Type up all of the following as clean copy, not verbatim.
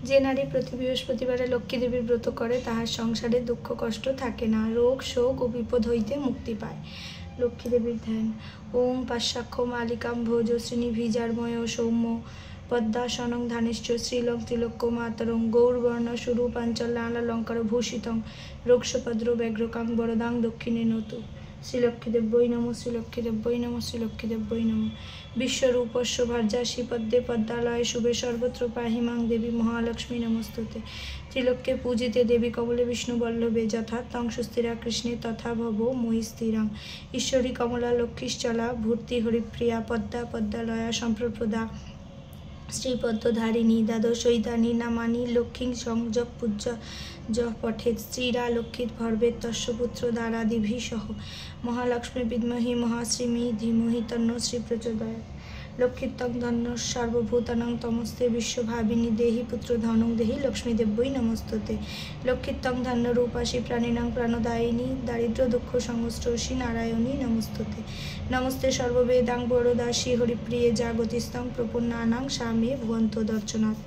যে নারী প্রতি বৃহস্পতিবারে লক্ষ্মী দেবীর ব্রত করে তাহার সংসারে দুঃখ কষ্ট থাকে না, রোগ শোক ও বিপদ হইতে মুক্তি পায়। লক্ষ্মী দেবীর ধ্যান। ওং পাশ্চাক্ষ মালিকাম ভোজ শ্রীনিভিজারময় সৌম্য পদ্মাসনং ধানেশ্চ শ্রীলং ত্রিলোক্য মাতরং গৌরবর্ণ সুরূপাঞ্চলালঙ্কার ভূষিতং রোগশপদ্র ব্যাঘ্রকাং বরদাং দক্ষিণে নতু। শ্রীলক্ষ্মী দেব্যই নমঃ, শ্রীলক্ষ্মী দেব্যই নমঃ, শ্রীলক্ষ্মী দেব্যই নমঃ। বিশ্বরূপস্য ভার্যাসি পদ্মে পদ্মালয়ে শুভে সর্বত্র পাহিমাং দেবী মহালক্ষ্মী নমস্তুতে। ত্রিলোক্যে পূজিতে দেবী কমলে বিষ্ণু বল্লভে যথা তং সুস্থিরা কৃষ্ণে তথা ভব ময়ি স্থিরাং। ঈশ্বরী কমলা লক্ষ্মীশ্চলা ভূর্তি হরিপ্রিয়া পদ্মা পদ্মালয়া সম্প্রপ্রদা শ্রীপদ্মধারিণী দ্বাদশৈতানি নামানি লক্ষ্মী সংযপ পূজ্য পঠেত স্ত্রীরা লক্ষ্মীত ভর্বেত তস্য পুত্র দ্বারাদিভি সহ। মহালক্ষ্মী বিদ্মহি মহাশ্রীমি ধীমহি তন্ন শ্রী প্রচোদয়াৎ। লক্ষ্মীত্বং ধন্য সর্বভূতানাং তমস্তে বিশ্বভাবিনী দেহি পুত্র ধনং দেহি লক্ষ্মী দেব্যই নমস্তুতে। লক্ষ্মীত্বং ধন্য রূপাশী প্রাণিনাং প্রাণদায়িনী দারিদ্র দুঃখ সংস্রোষী নারায়ণী নমস্তুতে। নমস্তে সর্ববেদাং বরদাসী হরিপ্রিয়ে জাগতিস্তং প্রপন্নানাং স্বামী ভুবন্ত দর্শনাথ।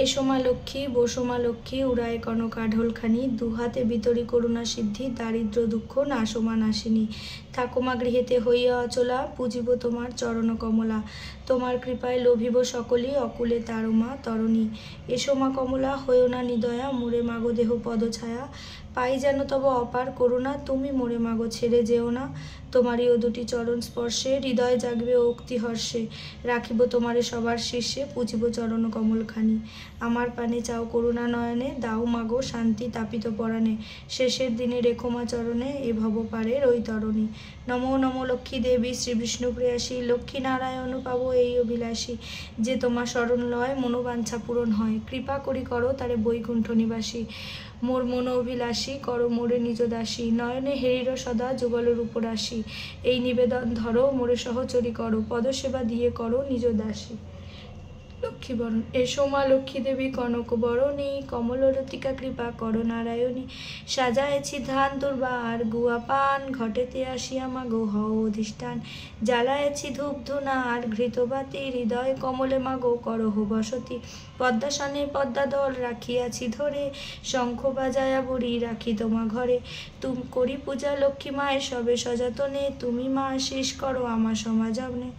এসো মা লক্ষ্মী, বসো মা লক্ষ্মী, উড়ায় কনক আঢলখানি, দুহাতে বিতরি করুণা সিদ্ধি, দারিদ্র দুঃখ নাশমা নাশিনী। থাকো মা গৃহেতে হইয়া অচলা, পুজিব তোমার চরণ কমলা, তোমার কৃপায় লোভিব সকলি, অকুলে তারো মা তরণী। এসো মা কমলা, হইও না নিদয়া, মোরে মাগো দেহ পদছায়া, পাই যেন তব অপার করুণা, তুমি মোরে মাগো ছেড়ে যেও না। তোমারই ও দুটি চরণ স্পর্শে হৃদয় জাগবে অক্তি হর্ষে, রাখিব তোমারে সবার শীর্ষে, পুজিব চরণ কমলখানি। আমার পানে চাও করুণা নয়নে, দাও মাগো শান্তি তাপিত পরাণে, শেষের দিনে রেখো মা চরণে, এ ভব পারের ওই তরণী। নমো নমো লক্ষ্মী দেবী শ্রী বিষ্ণু প্রিয়াসী, লক্ষ্মী নারায়ণ পাবো এই অভিলাষী, যে তোমার শরণ লয় মনোবাঞ্ছা পূরণ হয়, কৃপা করি করো তারে বৈকুণ্ঠ নিবাসী। মোর মন অভিলাষী করো মোরে নিজ দাসী, নয়নে হেরির সদা যুগল রূপরাশি, এই নিবেদন ধরো মোরে সহচরী করো, পদসেবা দিয়ে করো নিজ দাসী। লক্ষ্মী বরণ। এসো মা লক্ষ্মী দেবী কনক বরণী, কমলরতিকা কৃপা করো নারায়ণী, সাজায়েছি ধান দুর্বার গুয়া পান, ঘটেতে আসিয়া মাগো হও অধিষ্ঠান, জ্বালায়েছি ধূপ ধুনা আর ঘৃতবাতি, হৃদয় কমলে মাগো করহ বসতি, পদ্মাসনে পদ্মাদল রাখিয়াছি ধরে, শঙ্খ বাজায়া বড়ি রাখি তোমা ঘরে, তুম করি পূজা লক্ষ্মী মায়ের সবে সযতনে, তুমি মা আশিস করো আমার সমাজনে।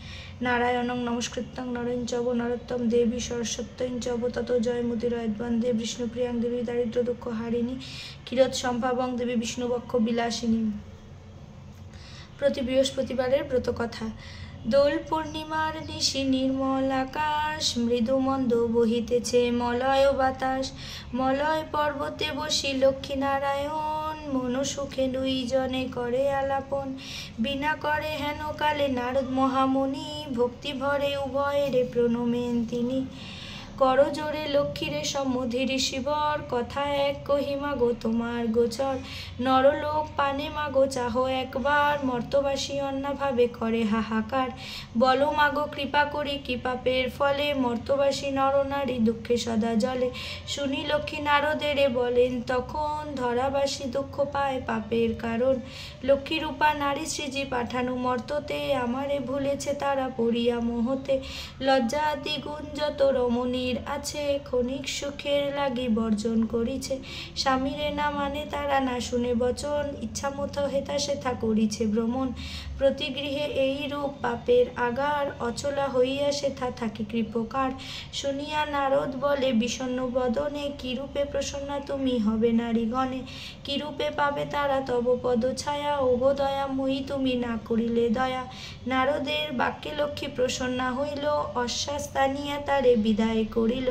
নারায়ণং নমস্কৃত্যং নরেন চব নরোত্তম দেবী সরস্বত্যং চব তত জয় মুদিরয়দ্বান দেব বিষ্ণুপ্রিয়াং দেবী দারিদ্র দুঃখ হারিণী, ক্ষীরোদ সম্ভাবং দেবী বিষ্ণুবক্ষ বিলাসিনী। প্রতি বৃহস্পতিবারের ব্রত কথা। দোল পূর্ণিমার নিশি নির্মল আকাশ, মৃদু মন্দ বহিতেছে মলয় বাতাস, মলয় পর্বতে বসি লক্ষ্মী নারায়ণ, মন সুখে দুইজনে করে আলাপন, বিনা করে হেন কালে নারদ মহামুনি, ভক্তি ভরে উভয়েরে প্রণমেন তিনি। কর জোরে লক্ষ্মীরে সম্মুধি ঋষিবর, কথা এক কহি মাগো তোমার গোচর, নরলোক পানে মাগো চাহো একবার, মর্তবাসী অন্নাভাবে করে হাহাকার, বলো মাগো কৃপা করি কি পাপের ফলে, মর্তবাসী নরনারী দুঃখে সদা জলে, শুনি লক্ষ্মী নারদেরে বলেন তখন, ধরাবাসী দুঃখ পায় পাপের কারণ, লক্ষ্মী রূপা নারী সৃজি পাঠানো মর্ততে, আমারে ভুলেছে তারা পড়িয়া মোহতে, লজ্জা দ্বিগুণ যত রমণী আছে, ক্ষণিক সুখের লাগি বর্জন করিছে, স্বামীরে না মানে তারা না শুনে বচন, ইচ্ছা মতো হেতা সেথা করিছে ভ্রমণ, প্রতি গৃহে এই রূপ পাপের আগার, অচলা হইয়া সেথা থাকি কৃপকার, শুনিয়া নারদ বলে বিষণ্ণ বদনে, কিরূপে প্রসন্না তুমি হবে নারীগণে, কিরূপে পাবে তারা তব পদ ছায়া, ওগো দয়াময়ী তুমি না করিলে দয়া। নারদের বাক্যে লক্ষ্মী প্রসন্না হইল, অশ্বাস্তানিয়া তারে বিদায় করিল,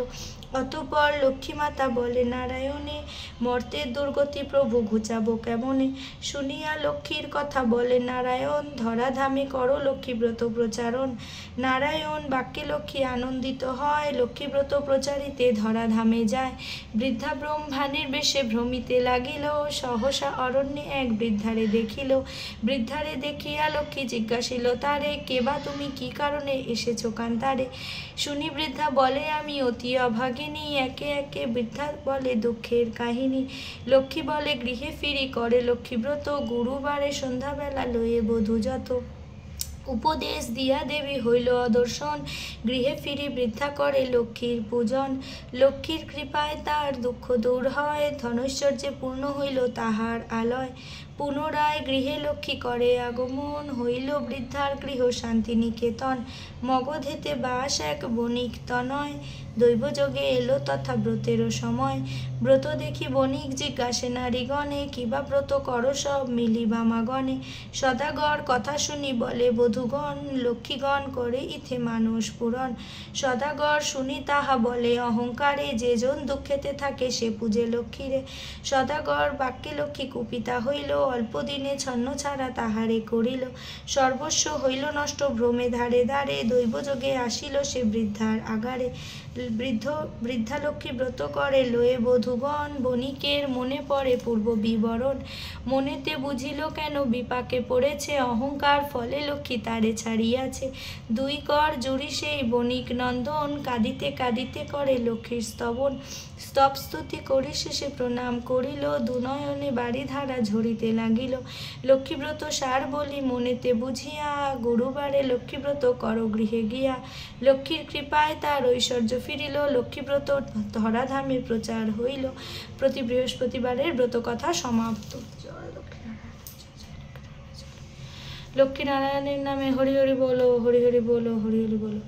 অতঃপর লক্ষ্মী মাতা বলে নারায়ণে, মর্তের দুর্গতি প্রভু ঘুচাবো কেমনে, শুনিয়া লক্ষ্মীর কথা বলে নারায়ণ, ধরাধামে করো লক্ষ্মী ব্রত প্রচারণ, নারায়ণ বাক্যে লক্ষ্মী আনন্দিত হয়, লক্ষ্মী ব্রত প্রচারিতে ধরাধামে যায়, বৃদ্ধা ব্রহ্মাণের বেশে ভ্রমিতে লাগিল, সহসা অরণ্যে এক বৃদ্ধারে দেখিল, বৃদ্ধারে দেখিয়া লক্ষ্মী জিজ্ঞাসিল তারে, কেবা তুমি কি কারণে এসেছো কান্তারে, শুনি বৃদ্ধা বলে আমি অতি অভাগিনী, একে একে বৃদ্ধা বলে দুঃখের কাহিনী, লক্ষ্মী বলে গৃহে ফিরি করে লক্ষ্মী ব্রত, গুরুবারে সন্ধ্যাবেলা লয়ে বধূ যত, উপদেশ দিয়া দেবী হইল অদর্শন, গৃহে ফিরি বৃদ্ধা করে লক্ষ্মীর পূজন। লক্ষ্মীর কৃপায় তার দুঃখ দূর হয়, ধনৈশ্বর্যে পূর্ণ হইল তাহার আলয়। পুনরায় গৃহে লক্ষ্মী করে আগমন, হইল বৃদ্ধার গৃহ শান্তিনিকেতন। মগধেতে বাস এক বণিক তনয়, দৈবযোগে এলো তথা ব্রতেরও সময়। ব্রত দেখি বণিক জিজ্ঞাসে নারীগণে, কিবা ব্রত করো সব মিলিবা মাগণে। সদাগর কথা শুনি বলে বধূগণ, লক্ষ্মীগণ করে ইথে মানস পূরণ। সদাগর শুনি তাহা বলে অহংকারে, যে জন দুঃখেতে থাকে সে পূজে লক্ষ্মীরে। সদাগর বাক্যে লক্ষ্মী কুপিতা হইল, অল্প দিনে ছন্ন ছাড়া তাহারে করিল। সর্বস্ব হইল নষ্ট ভ্রমে ধারে ধারে, দৈবযোগে আসিল সে বৃদ্ধার আগারে। বৃদ্ধা লক্ষ্মী ব্রত করে লয়ে বধূগণ, বণিকের মনে পড়ে পূর্ব বিবরণ। মনেতে বুঝিল কেন বিপাকে পড়েছে, অহংকার ফলে লক্ষ্মী তারে ছাড়িয়াছে। দুই কর জুড়ি সেই বণিক নন্দন, কাঁদিতে কাঁদিতে করে লক্ষ্মীর স্তবন। স্তব স্তুতি করি শেষে প্রণাম করিল, দুনয়নে বাড়িধারা ঝরিতে লাগিল। লক্ষ্মীব্রত সার বলি মনেতে বুঝিয়া, গুরুবারে লক্ষ্মীব্রত কর গৃহে গিয়া। লক্ষ্মীর কৃপায় তার ঐশ্বর্য ফিরিল, লক্ষ্মীব্রত ধরাধামে প্রচার হইল। প্রতি বৃহস্পতিবারের ব্রত কথা সমাপ্ত। লক্ষ্মীনারায়ণের নামে হরি হরি বলো, হরি হরি বলো, হরি হরি বলো।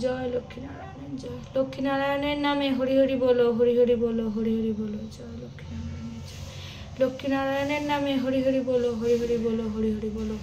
জয় লক্ষ্মীনারায়ণের জয়। লক্ষ্মীনারায়ণের নামে হরি হরি বলো, হরি হরি বলো, হরি হরি বলো। জয় লক্ষ্মীনারায়ণের জয়। লক্ষ্মীনারায়ণের নামে হরি হরি বলো, হরি হরি বলো, হরি হরি বলো।